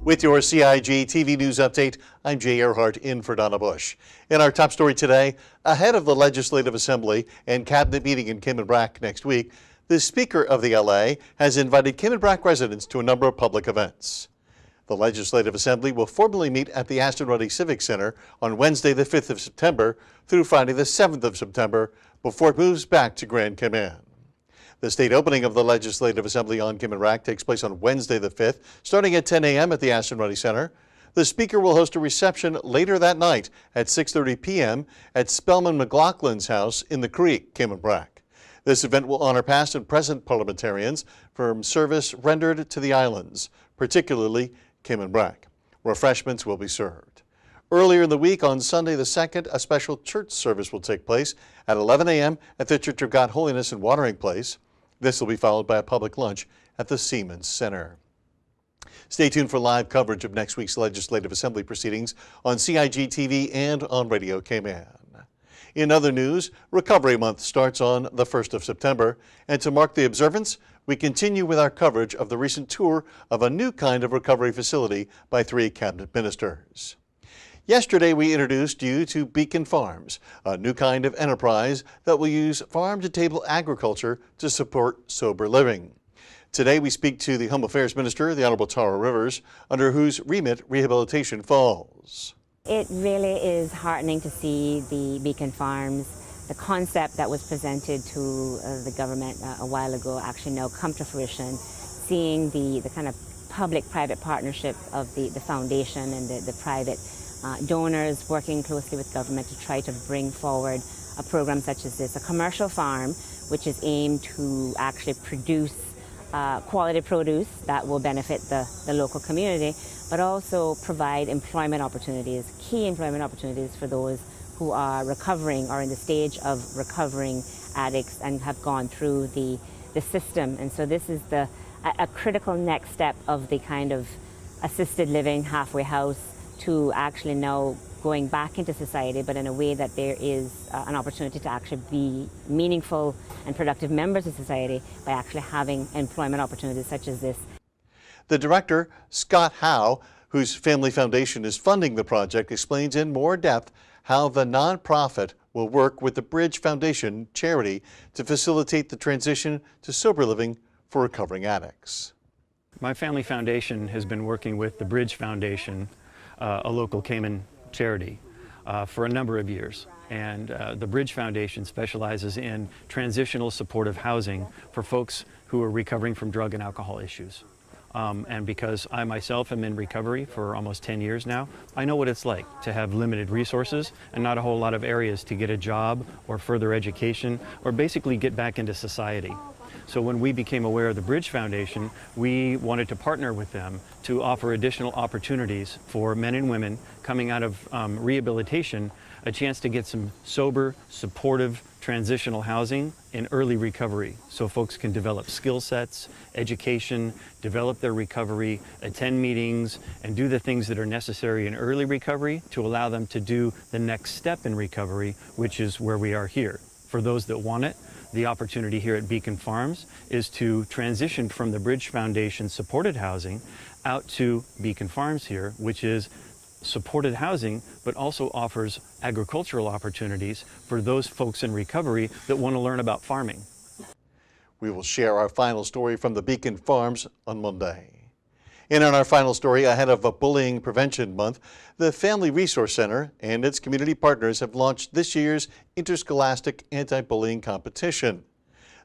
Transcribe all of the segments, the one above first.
With your CIGTV News Update, I'm Jay Earhart in for Donna Bush. In our top story today, ahead of the Legislative Assembly and Cabinet meeting in Cayman Brac next week, the Speaker of the LA has invited Cayman Brac residents to a number of public events. The Legislative Assembly will formally meet at the Aston Ruddy Civic Center on Wednesday the 5th of September through Friday the 7th of September before it moves back to Grand Cayman. The state opening of the Legislative Assembly on Cayman Brac takes place on Wednesday the 5th, starting at 10 a.m. at the Aston Ruddy Center. The Speaker will host a reception later that night at 6:30 p.m. at Spellman McLaughlin's house in the Creek, Cayman Brac. This event will honor past and present parliamentarians for service rendered to the islands, particularly Cayman Brac. Refreshments will be served. Earlier in the week, on Sunday the 2nd, a special church service will take place at 11 a.m. at the Church of God Holiness in Watering Place. This will be followed by a public lunch at the Siemens Center. Stay tuned for live coverage of next week's Legislative Assembly proceedings on CIGTV and on Radio Cayman. In other news, Recovery Month starts on the 1st of September, and to mark the observance, we continue with our coverage of the recent tour of a new kind of recovery facility by 3 cabinet ministers. Yesterday, we introduced you to Beacon Farms, a new kind of enterprise that will use farm-to-table agriculture to support sober living. Today, we speak to the Home Affairs Minister, the Honorable Tara Rivers, under whose remit rehabilitation falls. It really is heartening to see the Beacon Farms, the concept that was presented to the government a while ago actually now come to fruition, seeing the kind of public-private partnership of the foundation and the private donors working closely with government to try to bring forward a program such as this, a commercial farm which is aimed to actually produce quality produce that will benefit the local community, but also provide employment opportunities, key employment opportunities for those who are recovering or in the stage of recovering addicts and have gone through the system. And so this is a critical next step of the kind of assisted living halfway house to actually now going back into society, but in a way that there is an opportunity to actually be meaningful and productive members of society by actually having employment opportunities such as this. The director, Scott Howe, whose family foundation is funding the project, explains in more depth how the nonprofit will work with the Bridge Foundation charity to facilitate the transition to sober living for recovering addicts. My family foundation has been working with the Bridge Foundation, a local Cayman charity, for a number of years. And the Bridge Foundation specializes in transitional supportive housing for folks who are recovering from drug and alcohol issues. And because I myself am in recovery for almost 10 years now, I know what it's like to have limited resources and not a whole lot of areas to get a job or further education or basically get back into society. So when we became aware of the Bridge Foundation, we wanted to partner with them to offer additional opportunities for men and women coming out of rehabilitation, a chance to get some sober, supportive, transitional housing in early recovery so folks can develop skill sets, education, develop their recovery, attend meetings, and do the things that are necessary in early recovery to allow them to do the next step in recovery, which is where we are here. For those that want it, the opportunity here at Beacon Farms is to transition from the Bridge Foundation supported housing out to Beacon Farms here, which is supported housing, but also offers agricultural opportunities for those folks in recovery that want to learn about farming. We will share our final story from the Beacon Farms on Monday. And in our final story, ahead of a Bullying Prevention Month, the Family Resource Center and its community partners have launched this year's interscholastic anti-bullying competition.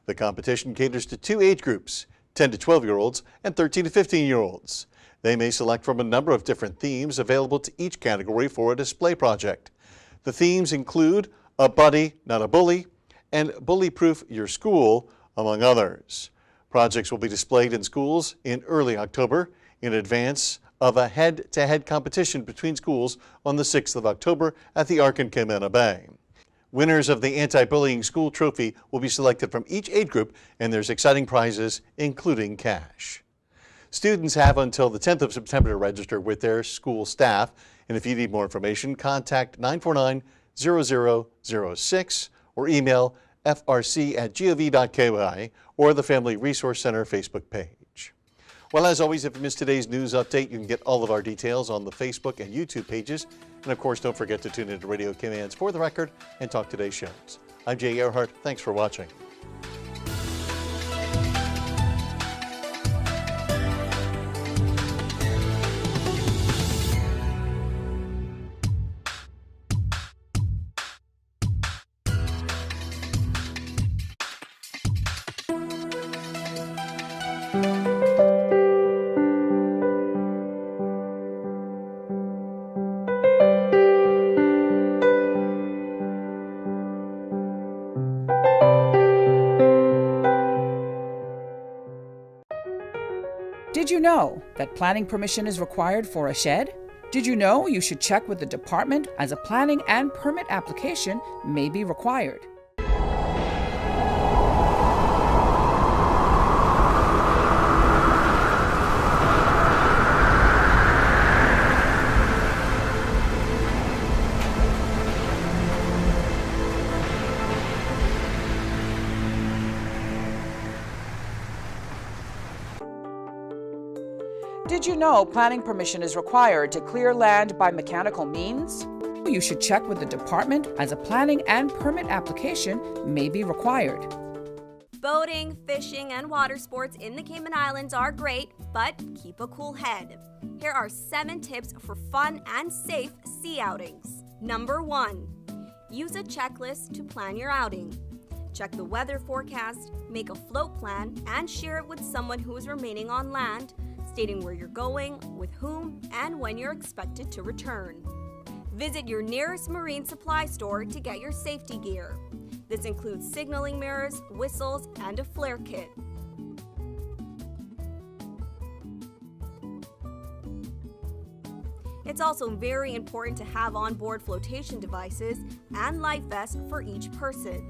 The competition caters to 2 age groups, 10 to 12-year-olds and 13 to 15-year-olds. They may select from a number of different themes available to each category for a display project. The themes include A Buddy, Not a Bully, and Bully-Proof Your School, among others. Projects will be displayed in schools in early October in advance of a head-to-head competition between schools on the 6th of October at the Ark in Cayman Bay. Winners of the Anti-Bullying School Trophy will be selected from each age group, and there's exciting prizes, including cash. Students have until the 10th of September to register with their school staff, and if you need more information, contact 949-0006 or email frc@gov.ky or the Family Resource Center Facebook page. Well, as always, if you missed today's news update, you can get all of our details on the Facebook and YouTube pages. And of course, don't forget to tune into Radio Cayman's For the Record and Talk Today's shows. I'm Jay Earhart. Thanks for watching. Did you know that planning permission is required for a shed? Did you know you should check with the department as a planning and permit application may be required? Did you know planning permission is required to clear land by mechanical means? You should check with the department as a planning and permit application may be required. Boating, fishing, and water sports in the Cayman Islands are great, but keep a cool head. Here are 7 tips for fun and safe sea outings. Number 1. Use a checklist to plan your outing. Check the weather forecast, make a float plan, and share it with someone who is remaining on land, stating where you're going, with whom, and when you're expected to return. Visit your nearest marine supply store to get your safety gear. This includes signaling mirrors, whistles, and a flare kit. It's also very important to have onboard flotation devices and life vests for each person.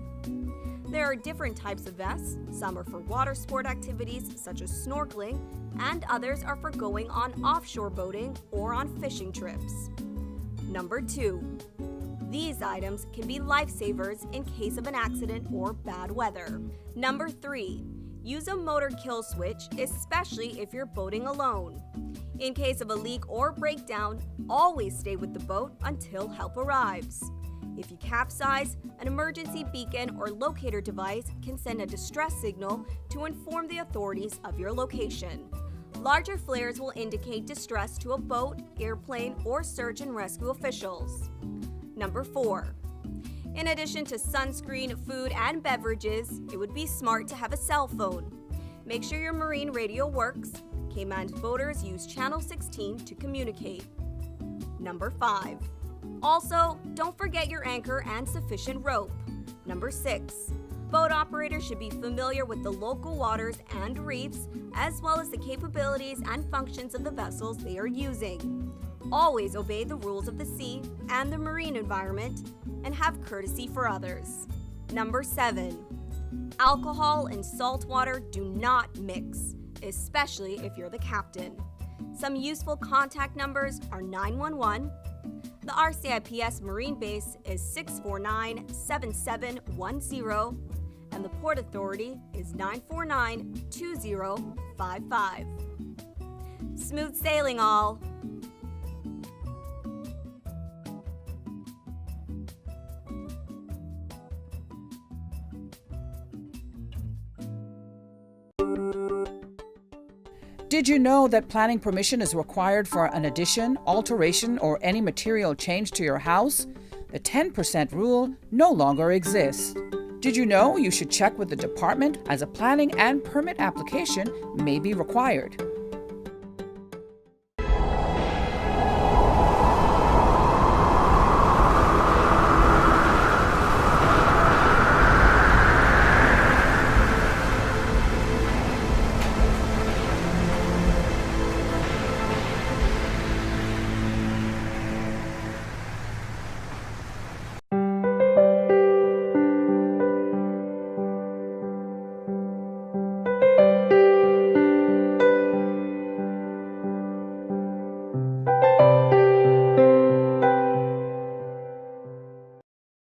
There are different types of vests. Some are for water sport activities such as snorkeling, and others are for going on offshore boating or on fishing trips. Number 2. These items can be lifesavers in case of an accident or bad weather. Number 3. Use a motor kill switch, especially if you're boating alone. In case of a leak or breakdown, always stay with the boat until help arrives. If you capsize, an emergency beacon or locator device can send a distress signal to inform the authorities of your location. Larger flares will indicate distress to a boat, airplane, or search and rescue officials. Number 4. In addition to sunscreen, food, and beverages, it would be smart to have a cell phone. Make sure your marine radio works. Cayman's boaters use Channel 16 to communicate. Number 5. Also, don't forget your anchor and sufficient rope. Number 6. Boat operators should be familiar with the local waters and reefs, as well as the capabilities and functions of the vessels they are using. Always obey the rules of the sea and the marine environment, and have courtesy for others. Number 7. Alcohol and salt water do not mix, especially if you're the captain. Some useful contact numbers are 911. The RCIPS Marine Base is 649-7710, and the Port Authority is 949-2055. Smooth sailing, all! Did you know that planning permission is required for an addition, alteration, or any material change to your house? The 10% rule no longer exists. Did you know you should check with the department as a planning and permit application may be required?